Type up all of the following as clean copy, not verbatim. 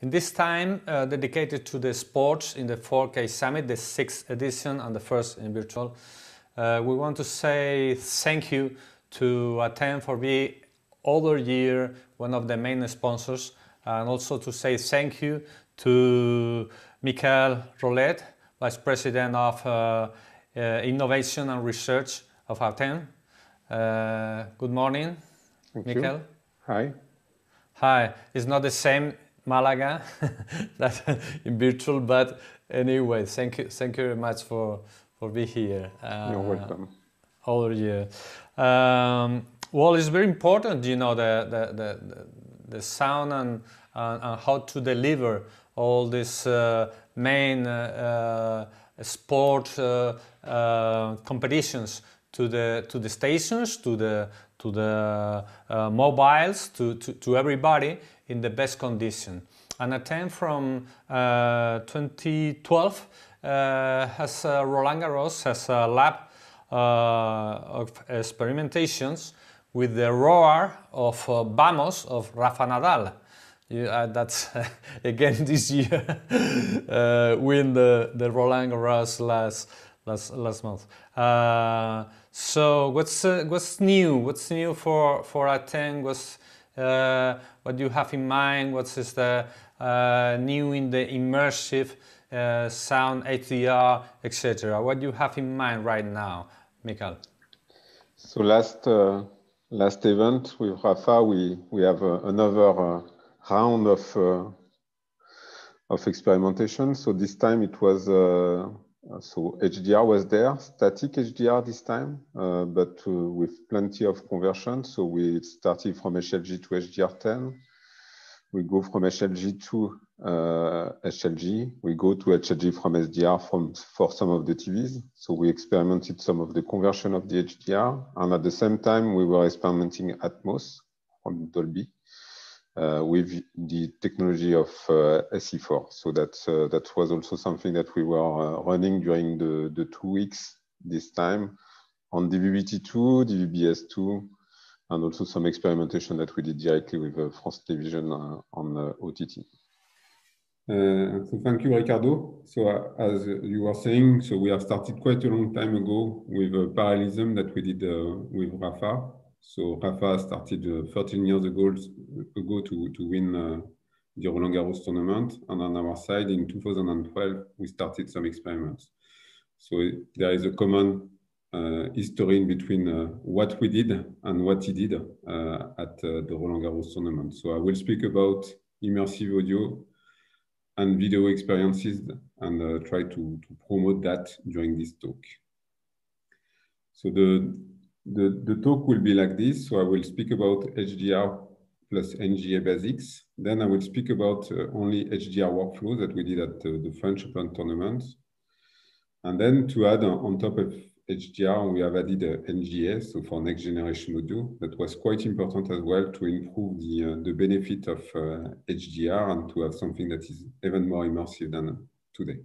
In this time dedicated to the sports in the 4K Summit, the 6th edition and the first in virtual, we want to say thank you to Aten for being other year one of the main sponsors, and also to say thank you to Michael Rollet, Vice President of Innovation and Research of Aten. Good morning, Michael. Hi. Hi. It's not the same Malaga that in virtual, but anyway, thank you very much for being here. You're welcome. Other year. Well, it's very important, you know, the sound and how to deliver all these main sport competitions to the stations, to the mobiles, to everybody in the best condition. And Aten from 2012 has Roland Garros has a lab of experimentations with the roar of Vamos of Rafa Nadal. That's again this year win the Roland Garros last month. So what's new? What's new for Aten? What you have in mind? What is the new in the immersive sound, HDR, etc.? What do you have in mind right now, Michael? So last event with Rafa, we have another round of experimentation. So this time it was so HDR was there, static HDR this time, but with plenty of conversion. So we started from HLG to HDR10. We go from HLG to HLG. We go to HLG from SDR for some of the TVs. So we experimented some of the conversion of the HDR, and at the same time we were experimenting Atmos from Dolby with the technology of SE4. So that was also something that we were running during the 2 weeks this time on DVB-T2, DVB-S2, and also some experimentation that we did directly with France Television on OTT. So thank you, Ricardo. So as you were saying, so we have started quite a long time ago with a parallelism that we did with Rafa. So Rafa started 13 years ago to win the Roland Garros tournament, and on our side in 2012 we started some experiments. So there is a common history in between what we did and what he did at the Roland Garros tournament. So I will speak about immersive audio and video experiences and try to promote that during this talk. So the talk will be like this. So I will speak about HDR plus NGA basics. Then I will speak about only HDR workflows that we did at the French Open tournament. And then to add on top of HDR, we have added NGA, so for next generation audio. That was quite important as well to improve the benefit of HDR and to have something that is even more immersive than today.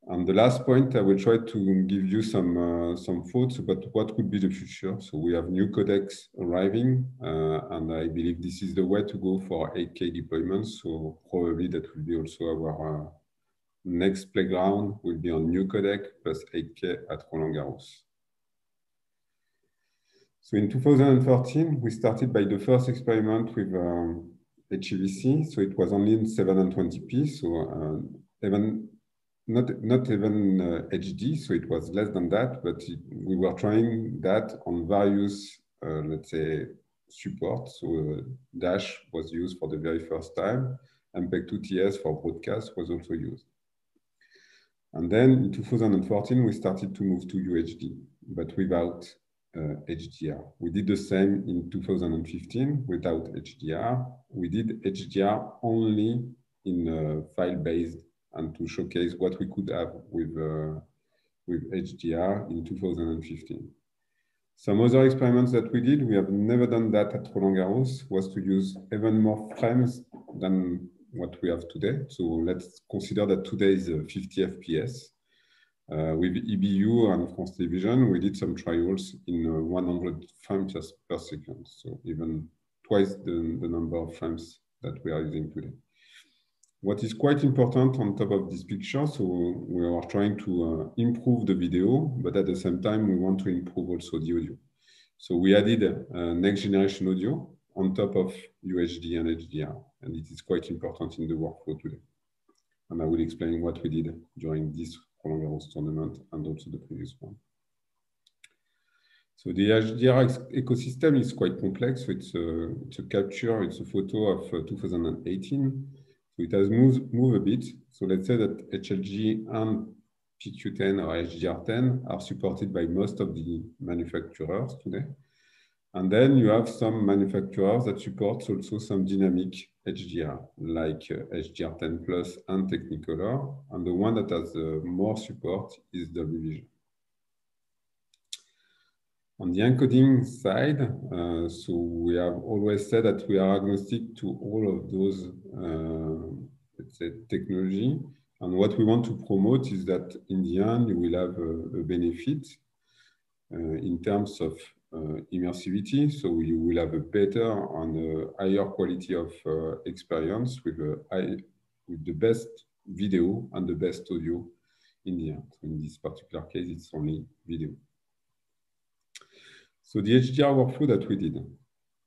And the last point, I will try to give you some thoughts about what could be the future. So we have new codecs arriving, and I believe this is the way to go for 8K deployments. So probably that will be also our next playground will be on new codec plus 8K at Roland Garros. So in 2013, we started by the first experiment with HEVC. So it was only in 720p, so not even HD, so it was less than that, but we were trying that on various, let's say, supports. So Dash was used for the very first time, and MPEG-2 TS for broadcast was also used. And then in 2014, we started to move to UHD, but without HDR. We did the same in 2015 without HDR. We did HDR only in file-based and to showcase what we could have with HDR in 2015. Some other experiments that we did, we have never done that at Roland Garros, was to use even more frames than what we have today. So let's consider that today is 50 FPS. With EBU and France Television, we did some trials in 100 frames per second. So even twice the number of frames that we are using today. what is quite important on top of this picture, so we are trying to improve the video, but at the same time, we want to improve also the audio. So we added next generation audio on top of UHD and HDR, and it is quite important in the workflow today. And I will explain what we did during this Roland Garros tournament and also the previous one. So the HDR ecosystem is quite complex. So it's a capture, it's a photo of 2018. So it has moved a bit. So let's say that HLG and PQ10 or HDR10 are supported by most of the manufacturers today. And then you have some manufacturers that support also some dynamic HDR, like HDR10 Plus and Technicolor. And the one that has more support is Dolby Vision. On the encoding side, so we have always said that we are agnostic to all of those, let's say, technology. And what we want to promote is that in the end, you will have a benefit in terms of immersivity. So you will have a better and a higher quality of experience with the best video and the best audio in the end. So in this particular case, it's only video. So the HDR workflow that we did.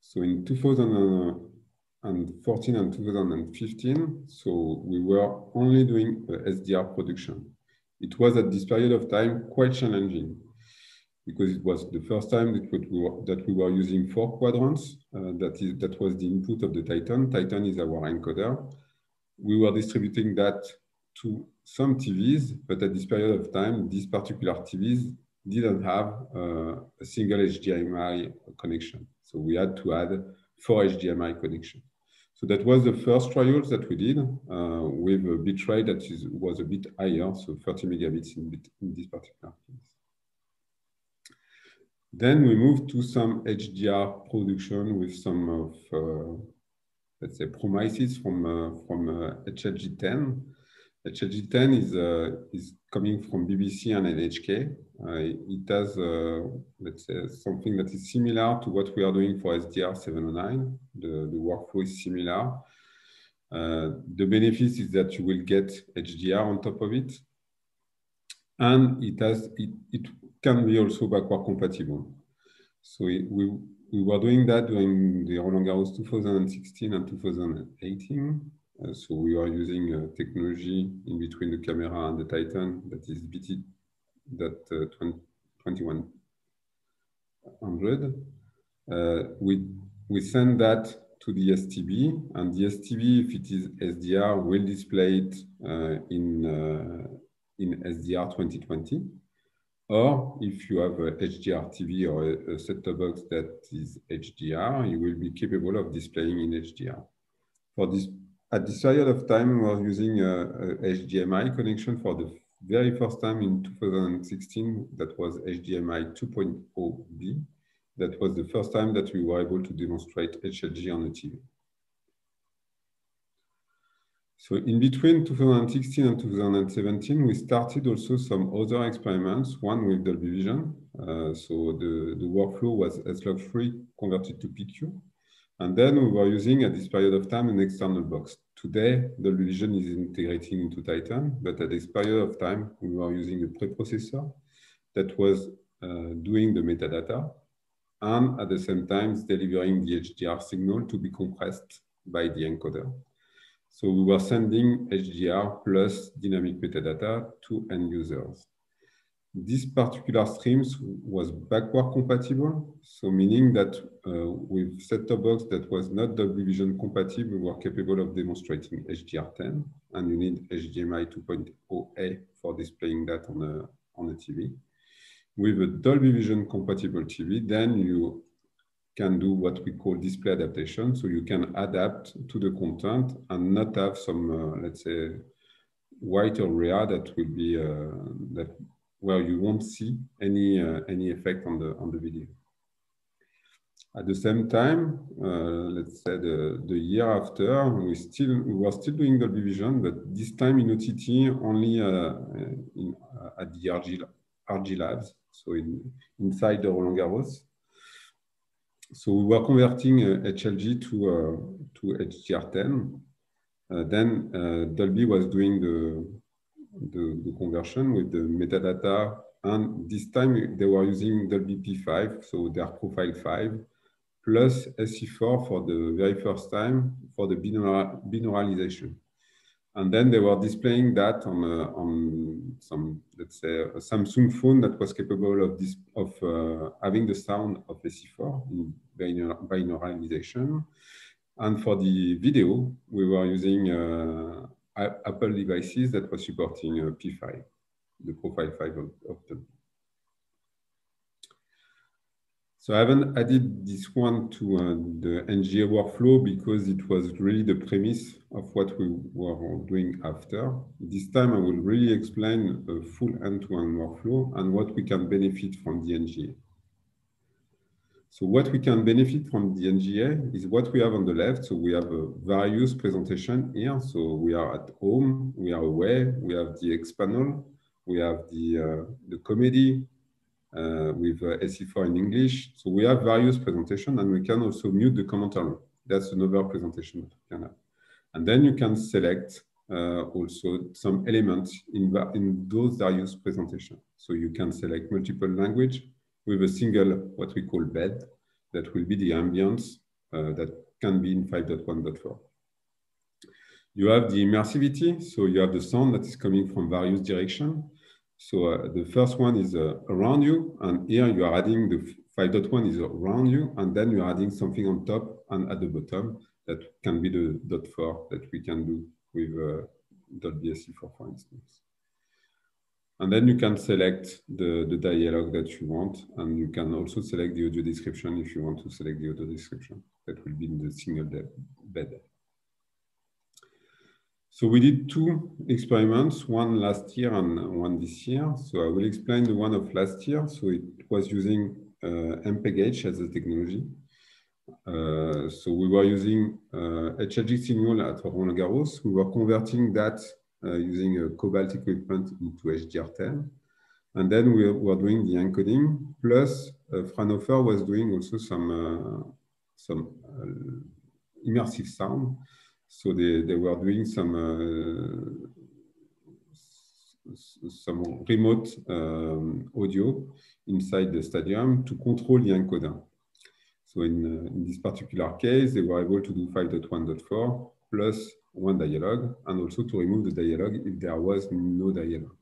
So in 2014 and 2015, so we were only doing SDR production. It was at this period of time quite challenging because it was the first time that we were using 4 quadrants. That was the input of the Titan. Titan is our encoder. We were distributing that to some TVs, but at this period of time, these particular TVs didn't have a single HDMI connection. So we had to add 4 HDMI connections. So that was the first trials that we did with a bitrate that was a bit higher, so 30 megabits in this particular case. Then we moved to some HDR production with some of, let's say, promises from HLG10. HLG10 is coming from BBC and NHK. It has, let's say, something that is similar to what we are doing for SDR 709. The workflow is similar. The benefit is that you will get HDR on top of it. And it can be also backward compatible. So we were doing that during the Roland Garros 2016 and 2018. So we are using technology in between the camera and the Titan that is BT.2100. We send that to the STB, and the STB, if it is SDR, will display it in SDR 2020. Or if you have a HDR TV or a set-top box that is HDR, you will be capable of displaying in HDR. At this period of time, we were using a HDMI connection for the very first time in 2016. That was HDMI 2.0B. That was the first time that we were able to demonstrate HLG on the TV. So in between 2016 and 2017, we started also some other experiments, one with Dolby Vision. So the workflow was S-Log3 converted to PQ. And then we were using at this period of time an external box. Today, Dolby Vision is integrating into Titan, but at this period of time, we were using a preprocessor that was doing the metadata and at the same time delivering the HDR signal to be compressed by the encoder. So we were sending HDR plus dynamic metadata to end users. This particular streams was backward compatible, so meaning that with set-top box that was not Dolby Vision compatible, we were capable of demonstrating HDR10, and you need HDMI 2.0A for displaying that on a TV. With a Dolby Vision compatible TV, then you can do what we call display adaptation, so you can adapt to the content and not have some, let's say, white area that will be where you won't see any effect on the video. At the same time, let's say the year after, we were still doing Dolby Vision, but this time in OTT only at the RG Labs, so inside the Roland Garros. So we were converting HLG to HDR10. then Dolby was doing the conversion with the metadata, and this time they were using Dolby P5, so their profile 5, plus SE4 for the very first time for the binauralization. And then they were displaying that on some, let's say, a Samsung phone that was capable of having the sound of SE4 in binauralization. And for the video, we were using Apple devices that were supporting P5, the profile 5 of them. So I haven't added this one to the NGA workflow because it was really the premise of what we were doing after. This time I will really explain a full end-to-end workflow and what we can benefit from the NGA. So what we can benefit from the NGA is what we have on the left. So we have a various presentation here. So we are at home, we are away, we have the X panel, we have the comedy, with SE4 in English. So we have various presentations, and we can also mute the commentary. That's another presentation that we can have. And then you can select also some elements in those various presentations. So you can select multiple language with a single, what we call bed, that will be the ambience that can be in 5.1.4. You have the immersivity. So you have the sound that is coming from various directions. So the first one is around you, and here you are adding the 5.1 is around you, and then you're adding something on top and at the bottom that can be the .4 that we can do with Dolby SE4, for instance. And then you can select the dialogue that you want, and you can also select the audio description if you want to select the audio description. That will be in the single bed. So we did two experiments, one last year and one this year. So I will explain the one of last year. So it was using MPEG-H as a technology. So we were using HLG signal at Roland Garros. We were converting that using a Cobalt equipment into HDR10. And then we were doing the encoding, plus Fraunhofer was doing also some immersive sound. So they were doing some remote audio inside the stadium to control the encoder. So in this particular case, they were able to do 5.1.4 plus one dialogue, and also to remove the dialogue if there was no dialogue.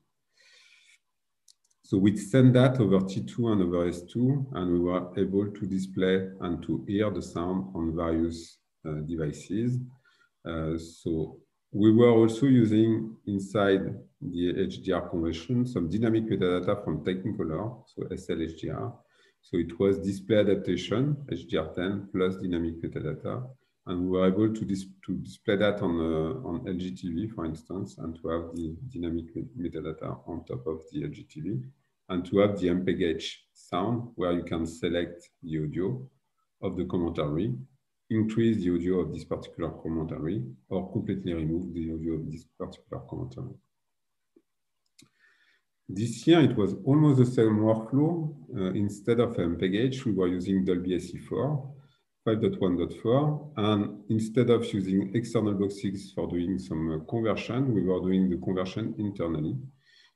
So we send that over T2 and over S2, and we were able to display and to hear the sound on various devices. So we were also using inside the HDR conversion some dynamic metadata from Technicolor, so SL-HDR. So it was display adaptation, HDR10 plus dynamic metadata. And we were able to display that on LGTV, for instance, and to have the dynamic metadata on top of the LGTV, and to have the MPEG-H sound where you can select the audio of the commentary, increase the audio of this particular commentary, or completely remove the audio of this particular commentary. This year, it was almost the same workflow. Instead of MPEG-H, we were using Dolby SE4, 5.1.4, and instead of using external boxes for doing some conversion, we were doing the conversion internally.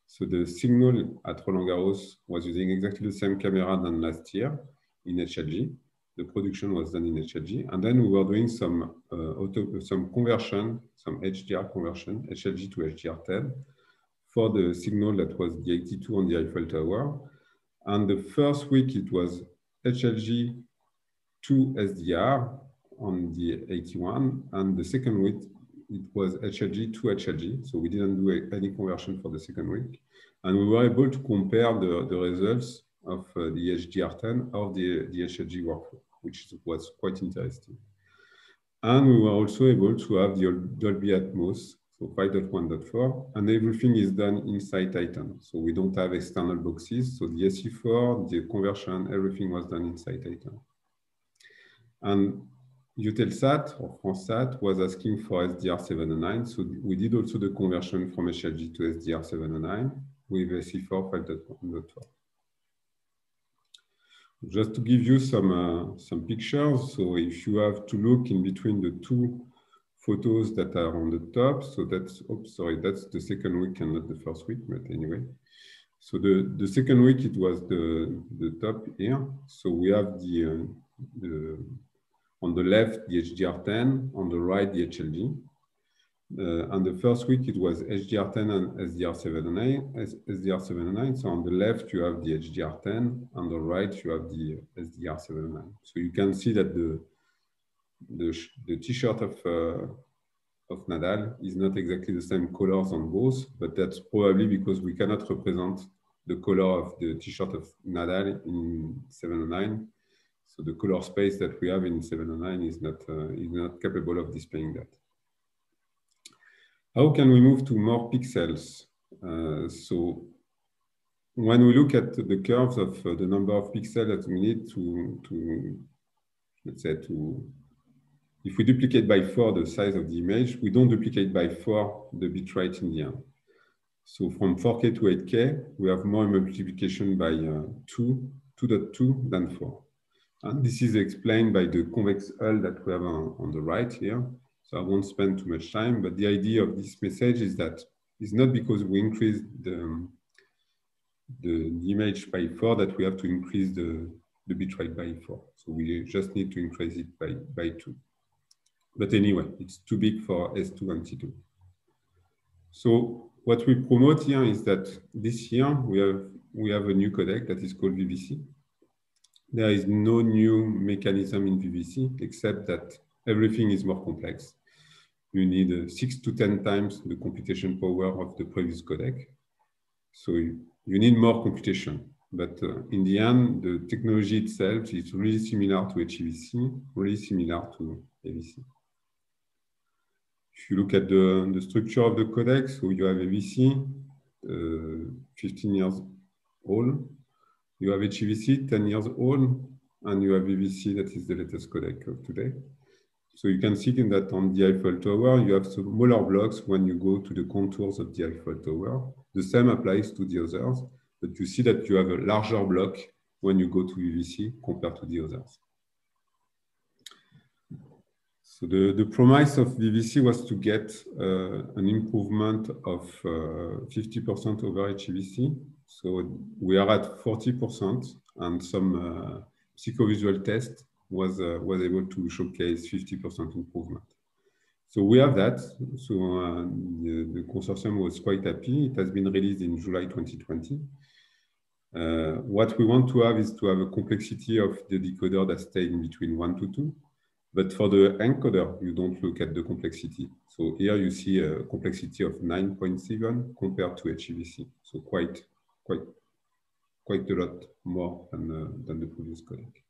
So the signal at Roland Garros was using exactly the same camera than last year in HLG. The production was done in HLG, and then we were doing some conversion, some HDR conversion, HLG to HDR10, for the signal that was the 82 on the Eiffel Tower. And the first week it was HLG to SDR on the 81, and the second week it was HLG to HLG. So we didn't do any conversion for the second week, and we were able to compare the results of the HDR10 or the HLG workflow, which was quite interesting. And we were also able to have the Dolby Atmos, so 5.1.4, and everything is done inside Titan. So we don't have external boxes. So the SE4, the conversion, everything was done inside Titan. And Eutelsat or FranceSat was asking for SDR709. So we did also the conversion from HLG to SDR709 with SE4 5.1.4. Just to give you some pictures, so if you have to look in between the two photos that are on the top. So that's, oops, sorry, that's the second week and not the first week, but anyway. So the second week, it was the top here. So we have the on the left, the HDR10, on the right, the HLG. And the first week, it was HDR10 and SDR709. So on the left, you have the HDR10. On the right, you have the SDR709. So you can see that the T-shirt of Nadal is not exactly the same colors on both, but that's probably because we cannot represent the color of the T-shirt of Nadal in 709. So the color space that we have in 709 is not capable of displaying that. How can we move to more pixels? So when we look at the curves of the number of pixels that we need to let's say, if we duplicate by 4 the size of the image, we don't duplicate by 4 the bitrate in the end. So from 4K to 8K, we have more multiplication by 2.2 than 4. And this is explained by the convex hull that we have on the right here. So I won't spend too much time, but the idea of this message is that it's not because we increase the image by 4 that we have to increase the bitrate by 4. So we just need to increase it by 2. But anyway, it's too big for S2 and T2. So what we promote here is that this year we have a new codec that is called VVC. There is no new mechanism in VVC except that everything is more complex. You need 6 to 10 times the computation power of the previous codec. So you need more computation. But in the end, the technology itself is really similar to HEVC, really similar to AVC. If you look at the structure of the codec, so you have AVC, 15 years old. You have HEVC, 10 years old. And you have VVC, that is the latest codec of today. So you can see that on the Eiffel Tower, you have smaller blocks when you go to the contours of the Eiffel Tower. The same applies to the others, but you see that you have a larger block when you go to VVC compared to the others. So the promise of VVC was to get an improvement of 50% over HEVC. So we are at 40%, and some psychovisual test was able to showcase 50% improvement. So we have that. So the consortium was quite happy. It has been released in July 2020. What we want to have is to have a complexity of the decoder that stays in between 1 to 2. But for the encoder, you don't look at the complexity. So here you see a complexity of 9.7 compared to HEVC. So quite a lot more than the previous codec.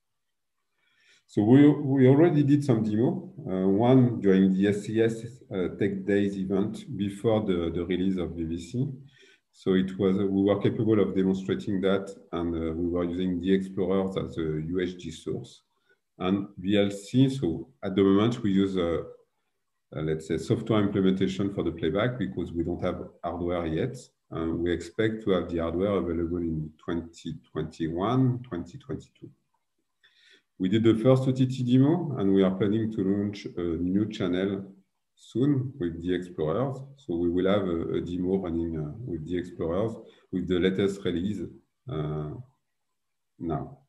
So we already did some demo, one during the SCS Tech Days event before the release of VVC. So we were capable of demonstrating that, and we were using the Explorers as a UHD source. And VLC, so at the moment we use let's say software implementation for the playback because we don't have hardware yet. We expect to have the hardware available in 2021, 2022. We did the first OTT demo, and we are planning to launch a new channel soon with the Explorers. So we will have a demo running with the Explorers with the latest release now.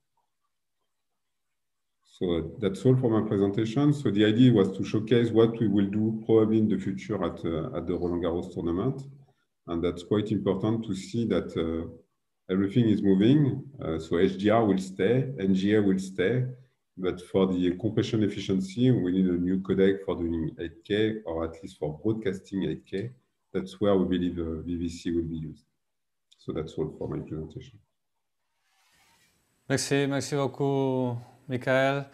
So that's all for my presentation. So the idea was to showcase what we will do probably in the future at the Roland Garros tournament. And that's quite important to see that everything is moving. So HDR will stay, NGA will stay, but for the compression efficiency, we need a new codec for doing 8K, or at least for broadcasting 8K. That's where we believe VVC will be used. So that's all for my presentation. Merci beaucoup, Michael.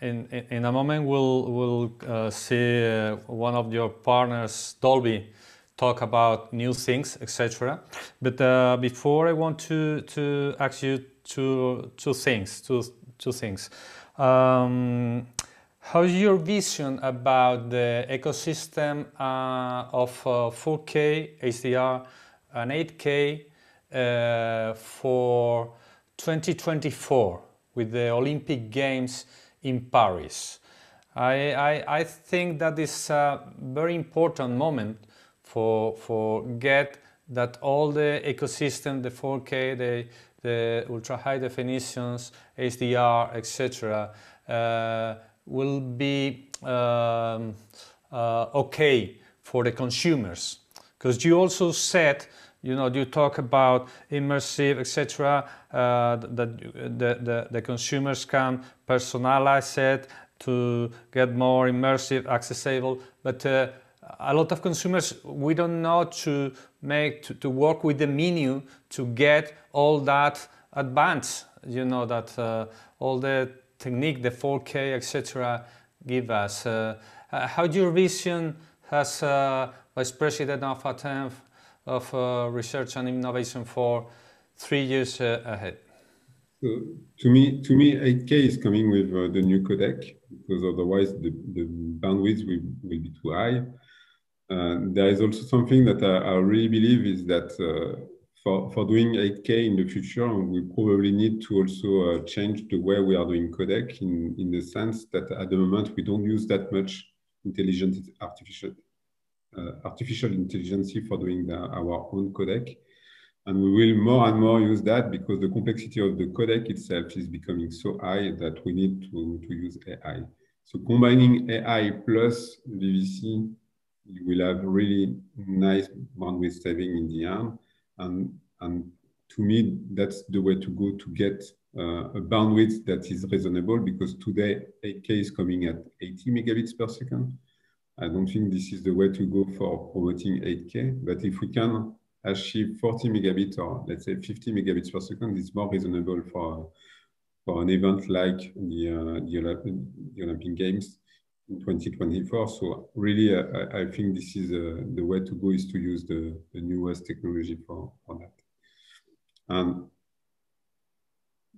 In a moment, we'll see one of your partners, Dolby, talk about new things, etc. But before, I want to ask you two things. How's your vision about the ecosystem of 4K, HDR, and 8K for 2024 with the Olympic Games in Paris? I think that is a very important moment for get that all the ecosystem, the 4K, the ultra high definitions, HDR, etc., will be okay for the consumers. Because you also said, you talk about immersive, etc., that the consumers can personalize it to get more immersive, accessible, but a lot of consumers, we don't know to work with the menu to get all that advanced, that all the technique, the 4K, etc., give us. How your vision as Vice President of ATENF of Research and Innovation for 3 years ahead? So to me, 8K is coming with the new codec, because otherwise the bandwidth will be too high. There is also something that I really believe is that for doing 8K in the future, we probably need to also change the way we are doing codec in the sense that at the moment we don't use that much artificial intelligence for doing our own codec. And we will more and more use that because the complexity of the codec itself is becoming so high that we need to use AI. So combining AI plus VVC, you will have really nice bandwidth saving in the end. And to me, that's the way to go to get a bandwidth that is reasonable, because today 8K is coming at 80 megabits per second. I don't think this is the way to go for promoting 8K, but if we can achieve 40 megabits or let's say 50 megabits per second, it's more reasonable for an event like the Olympic Games in 2024. So really, I think this is the way to go, is to use the newest technology for that. And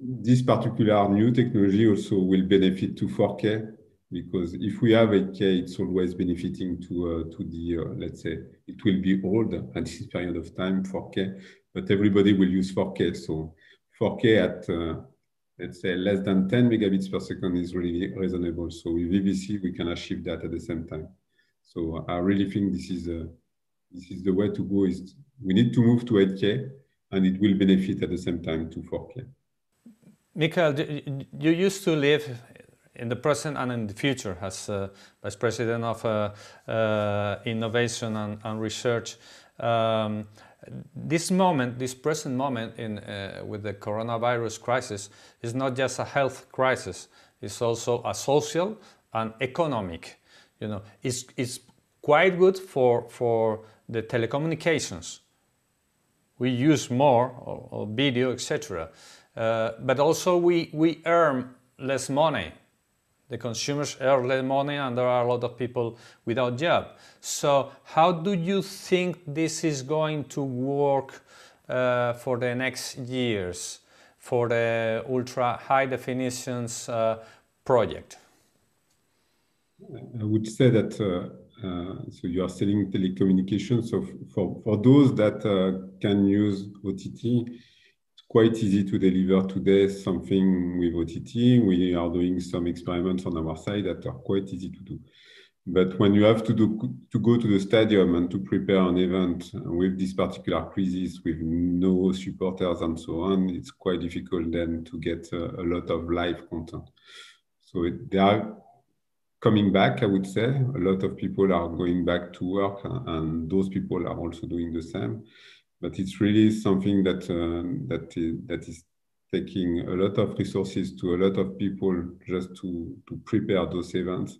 this particular new technology also will benefit to 4K, because if we have 8K, it's always benefiting to the, let's say, it will be old at this period of time, 4K, but everybody will use 4K. So 4K at, let's say, less than 10 megabits per second is really reasonable. So with VVC, we can achieve that at the same time. So I really think this is the way to go. Is we need to move to 8K, and it will benefit at the same time to 4K. Michael, you used to live in the present and in the future as Vice President of Innovation and Research. This present moment with the coronavirus crisis is not just a health crisis, it's also a social and economic. It's quite good for the telecommunications. We use more or video, etc. But also we earn less money. The consumers earn less money, and there are a lot of people without job. So how do you think this is going to work for the next years for the ultra high definitions project? I would say that so you are selling telecommunications. So for those that can use OTT, quite easy to deliver today something with OTT. We are doing some experiments on our side that are quite easy to do. But when you have to go to the stadium and to prepare an event with this particular crisis, with no supporters and so on, it's quite difficult then to get a lot of live content. So they are coming back, I would say. A lot of people are going back to work, and those people are also doing the same. But it's really something that is taking a lot of resources to a lot of people just to prepare those events,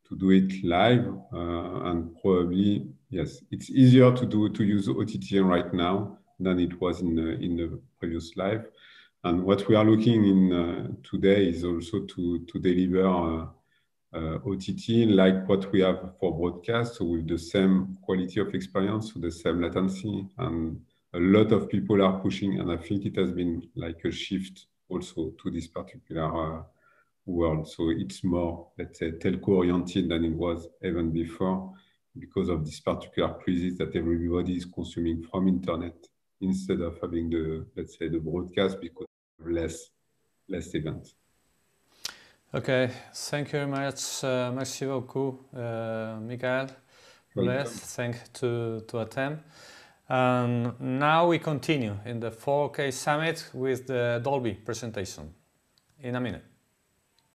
to do it live, and probably, yes, it's easier to use OTT right now than it was in the previous live. And what we are looking in today is also to deliver OTT like what we have for broadcast, so with the same quality of experience, so the same latency, and a lot of people are pushing, and I think it has been like a shift also to this particular world. So it's more, let's say, telco-oriented than it was even before, because of this particular crisis that everybody is consuming from internet instead of having the, let's say, the broadcast, because of less events. Okay, thank you very much. Merci beaucoup, Michael. Welcome. Thanks to attend. And now we continue in the 4K Summit with the Dolby presentation in a minute.